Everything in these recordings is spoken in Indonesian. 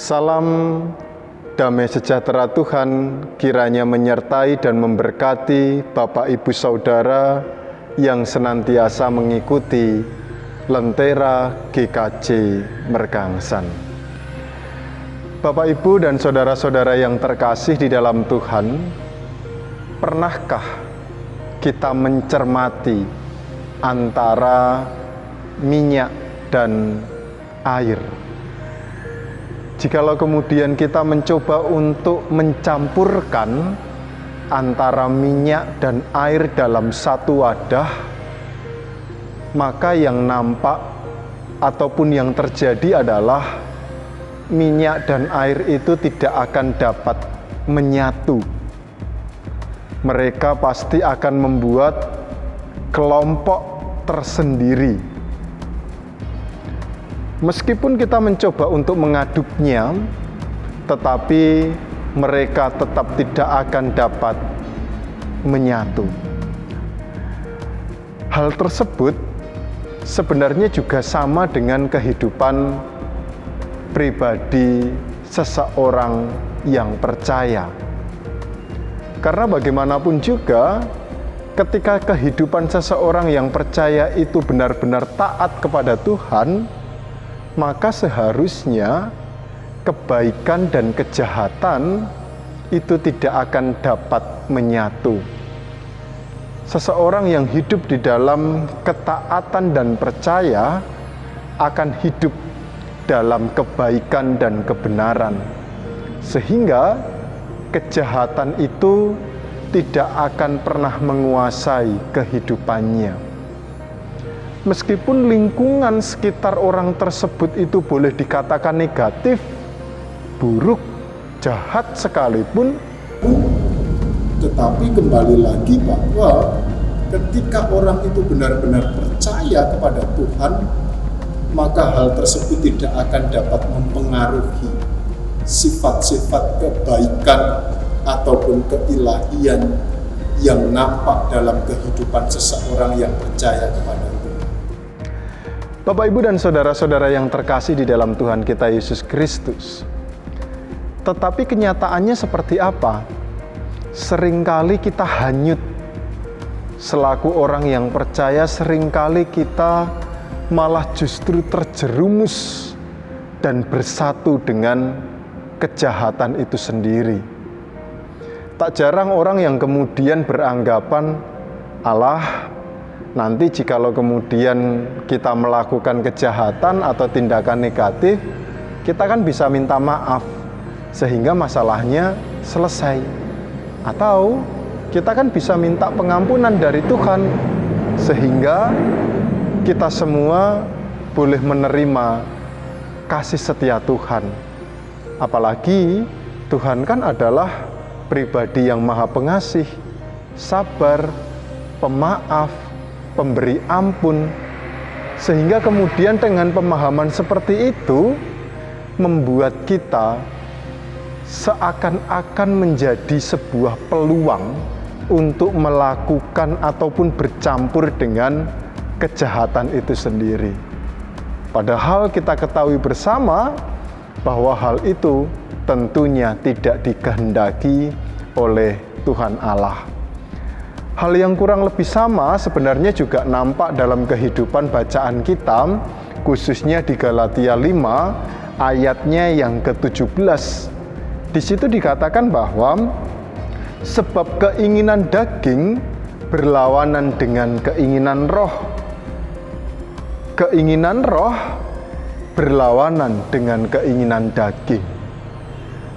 Salam damai sejahtera Tuhan kiranya menyertai dan memberkati Bapak Ibu Saudara yang senantiasa mengikuti Lentera GKJ Mergangsan. Bapak Ibu dan saudara-saudara yang terkasih di dalam Tuhan, pernahkah kita mencermati antara minyak dan air? Jikalau kemudian kita mencoba untuk mencampurkan antara minyak dan air dalam satu wadah, maka yang nampak ataupun yang terjadi adalah minyak dan air itu tidak akan dapat menyatu. Mereka pasti akan membuat kelompok tersendiri. Meskipun kita mencoba untuk mengaduknya, tetapi mereka tetap tidak akan dapat menyatu. Hal tersebut sebenarnya juga sama dengan kehidupan pribadi seseorang yang percaya. Karena bagaimanapun juga, ketika kehidupan seseorang yang percaya itu benar-benar taat kepada Tuhan, maka seharusnya kebaikan dan kejahatan itu tidak akan dapat menyatu. Seseorang yang hidup di dalam ketaatan dan percaya akan hidup dalam kebaikan dan kebenaran, sehingga kejahatan itu tidak akan pernah menguasai kehidupannya. Meskipun lingkungan sekitar orang tersebut itu boleh dikatakan negatif, buruk, jahat sekalipun, tetapi kembali lagi bahwa ketika orang itu benar-benar percaya kepada Tuhan, maka hal tersebut tidak akan dapat mempengaruhi sifat-sifat kebaikan ataupun keilahian yang nampak dalam kehidupan seseorang yang percaya kepada Tuhan. Bapak, Ibu, dan saudara-saudara yang terkasih di dalam Tuhan kita Yesus Kristus. Tetapi kenyataannya seperti apa? Seringkali kita hanyut. Selaku orang yang percaya, seringkali kita malah justru terjerumus dan bersatu dengan kejahatan itu sendiri. Tak jarang orang yang kemudian beranggapan, "Allah, nanti jikalau kemudian kita melakukan kejahatan atau tindakan negatif, kita kan bisa minta maaf sehingga masalahnya selesai. Atau kita kan bisa minta pengampunan dari Tuhan sehingga kita semua boleh menerima kasih setia Tuhan." Apalagi Tuhan kan adalah pribadi yang maha pengasih, sabar, pemaaf, pemberi ampun, sehingga kemudian dengan pemahaman seperti itu membuat kita seakan-akan menjadi sebuah peluang untuk melakukan ataupun bercampur dengan kejahatan itu sendiri. Padahal kita ketahui bersama bahwa hal itu tentunya tidak dikehendaki oleh Tuhan Allah. Hal yang kurang lebih sama sebenarnya juga nampak dalam kehidupan bacaan kita, khususnya di Galatia 5 ayatnya yang ke-17. Di situ dikatakan bahwa sebab keinginan daging berlawanan dengan keinginan roh. Keinginan roh berlawanan dengan keinginan daging.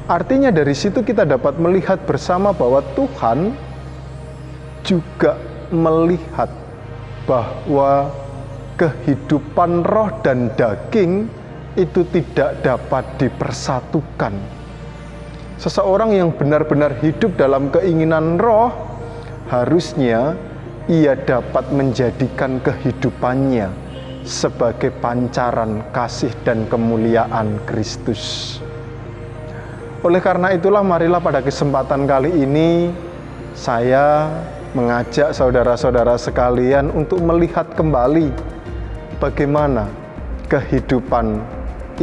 Artinya dari situ kita dapat melihat bersama bahwa Tuhan juga melihat bahwa kehidupan roh dan daging itu tidak dapat dipersatukan. Seseorang yang benar-benar hidup dalam keinginan roh, harusnya ia dapat menjadikan kehidupannya sebagai pancaran kasih dan kemuliaan Kristus. Oleh karena itulah, marilah pada kesempatan kali ini saya mengajak saudara-saudara sekalian untuk melihat kembali bagaimana kehidupan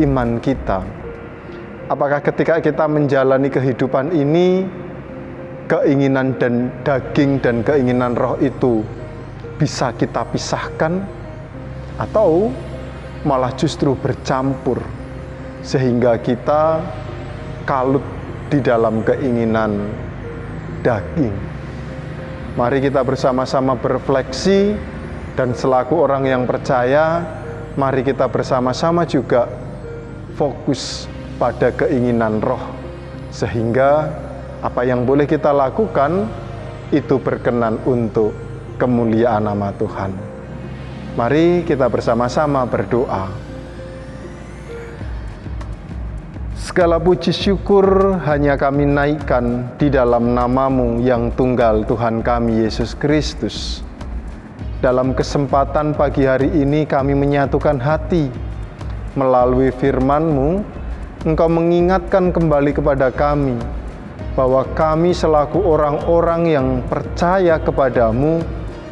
iman kita, Apakah ketika kita menjalani kehidupan ini, keinginan dan daging dan keinginan roh itu bisa kita pisahkan, atau malah justru bercampur sehingga kita kalut di dalam keinginan daging? Mari kita bersama-sama berefleksi, dan selaku orang yang percaya, mari kita bersama-sama juga fokus pada keinginan roh, sehingga apa yang boleh kita lakukan itu berkenan untuk kemuliaan nama Tuhan. Mari kita bersama-sama berdoa. Segala puji syukur hanya kami naikkan di dalam nama-Mu yang tunggal, Tuhan kami Yesus Kristus. Dalam kesempatan pagi hari ini kami menyatukan hati. Melalui firman-Mu, Engkau mengingatkan kembali kepada kami bahwa kami selaku orang-orang yang percaya kepadamu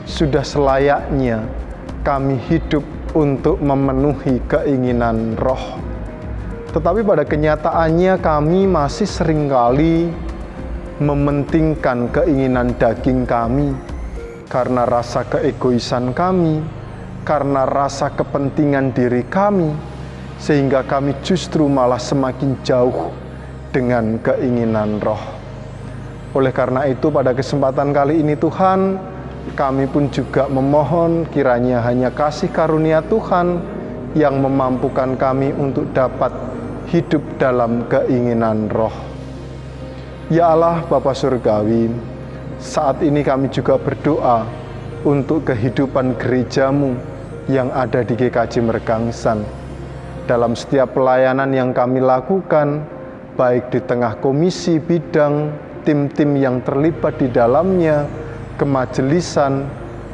sudah selayaknya kami hidup untuk memenuhi keinginan roh. Tetapi pada kenyataannya kami masih seringkali mementingkan keinginan daging kami karena rasa keegoisan kami, karena rasa kepentingan diri kami, sehingga kami justru malah semakin jauh dengan keinginan roh. Oleh karena itu pada kesempatan kali ini Tuhan, kami pun juga memohon kiranya hanya kasih karunia Tuhan yang memampukan kami untuk dapat hidup dalam keinginan roh. Ya Allah Bapa Surgawi, saat ini kami juga berdoa untuk kehidupan gereja-Mu yang ada di GKJ Mergangsan. Dalam setiap pelayanan yang kami lakukan, baik di tengah komisi, bidang, tim-tim yang terlibat di dalamnya, kemajelisan,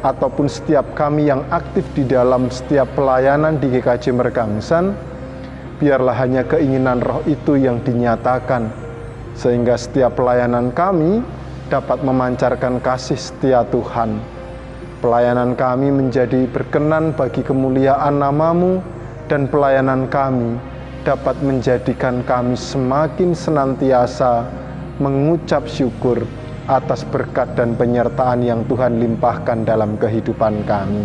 ataupun setiap kami yang aktif di dalam setiap pelayanan di GKJ Mergangsan, biarlah hanya keinginan roh itu yang dinyatakan, sehingga setiap pelayanan kami dapat memancarkan kasih setia Tuhan. Pelayanan kami menjadi berkenan bagi kemuliaan nama-Mu, dan pelayanan kami dapat menjadikan kami semakin senantiasa mengucap syukur atas berkat dan penyertaan yang Tuhan limpahkan dalam kehidupan kami.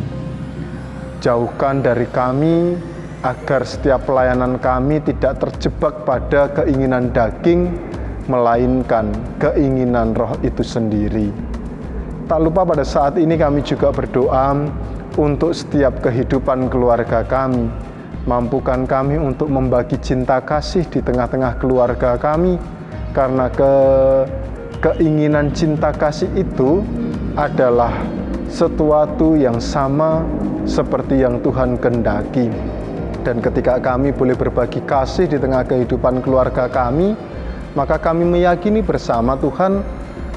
Jauhkan dari kami agar setiap pelayanan kami tidak terjebak pada keinginan daging, melainkan keinginan roh itu sendiri. Tak lupa pada saat ini kami juga berdoa untuk setiap kehidupan keluarga kami. Mampukan kami untuk membagi cinta kasih di tengah-tengah keluarga kami, karena keinginan cinta kasih itu adalah sesuatu yang sama seperti yang Tuhan kehendaki. Dan ketika kami boleh berbagi kasih di tengah kehidupan keluarga kami, maka kami meyakini bersama Tuhan,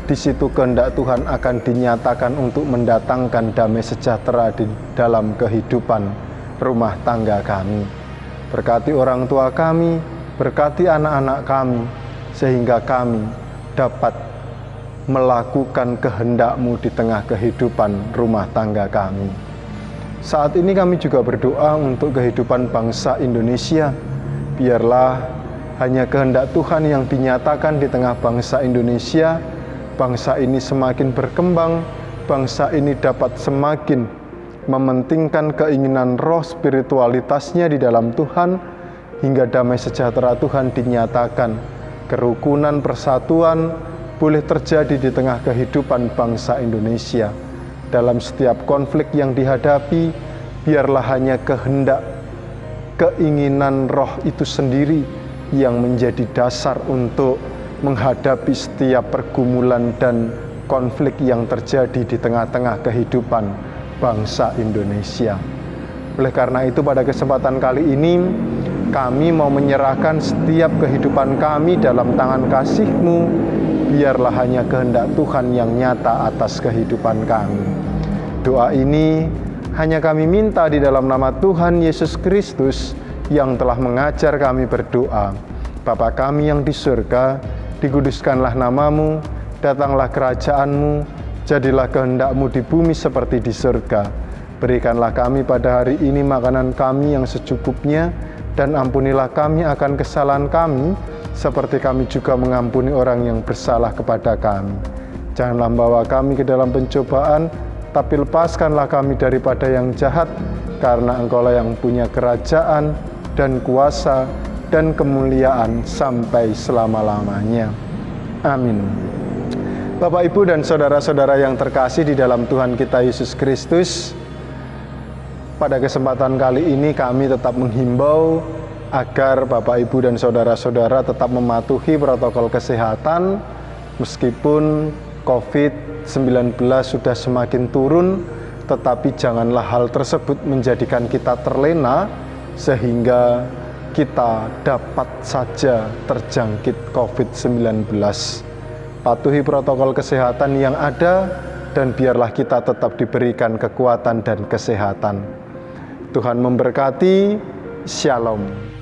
di situ kehendak Tuhan akan dinyatakan untuk mendatangkan damai sejahtera di dalam kehidupan rumah tangga kami. Berkati orang tua kami, berkati anak-anak kami, sehingga kami dapat melakukan kehendak-Mu di tengah kehidupan rumah tangga kami. Saat ini kami juga berdoa untuk kehidupan bangsa Indonesia. Biarlah hanya kehendak Tuhan yang dinyatakan di tengah bangsa Indonesia. Bangsa ini semakin berkembang, bangsa ini dapat semakin mementingkan keinginan roh spiritualitasnya di dalam Tuhan, hingga damai sejahtera Tuhan dinyatakan. Kerukunan, persatuan boleh terjadi di tengah kehidupan bangsa Indonesia. Dalam setiap konflik yang dihadapi, biarlah hanya kehendak, keinginan roh itu sendiri yang menjadi dasar untuk menghadapi setiap pergumulan dan konflik yang terjadi di tengah-tengah kehidupan bangsa Indonesia. Oleh karena itu pada kesempatan kali ini kami mau menyerahkan setiap kehidupan kami dalam tangan kasih-Mu. Biarlah hanya kehendak Tuhan yang nyata atas kehidupan kami. Doa ini hanya kami minta di dalam nama Tuhan Yesus Kristus yang telah mengajar kami berdoa. Bapa kami yang di surga, dikuduskanlah nama-Mu, datanglah kerajaan-Mu, jadilah kehendak-Mu di bumi seperti di surga. Berikanlah kami pada hari ini makanan kami yang secukupnya, dan ampunilah kami akan kesalahan kami, seperti kami juga mengampuni orang yang bersalah kepada kami. Janganlah membawa kami ke dalam pencobaan, tapi lepaskanlah kami daripada yang jahat, karena Engkau-lah yang punya kerajaan dan kuasa dan kemuliaan sampai selama-lamanya. Amin. Bapak, Ibu, dan saudara-saudara yang terkasih di dalam Tuhan kita Yesus Kristus, pada kesempatan kali ini kami tetap menghimbau agar Bapak, Ibu, dan saudara-saudara tetap mematuhi protokol kesehatan meskipun COVID-19 sudah semakin turun, tetapi janganlah hal tersebut menjadikan kita terlena sehingga kita dapat saja terjangkit COVID-19. Patuhi protokol kesehatan yang ada dan biarlah kita tetap diberikan kekuatan dan kesehatan. Tuhan memberkati. Shalom.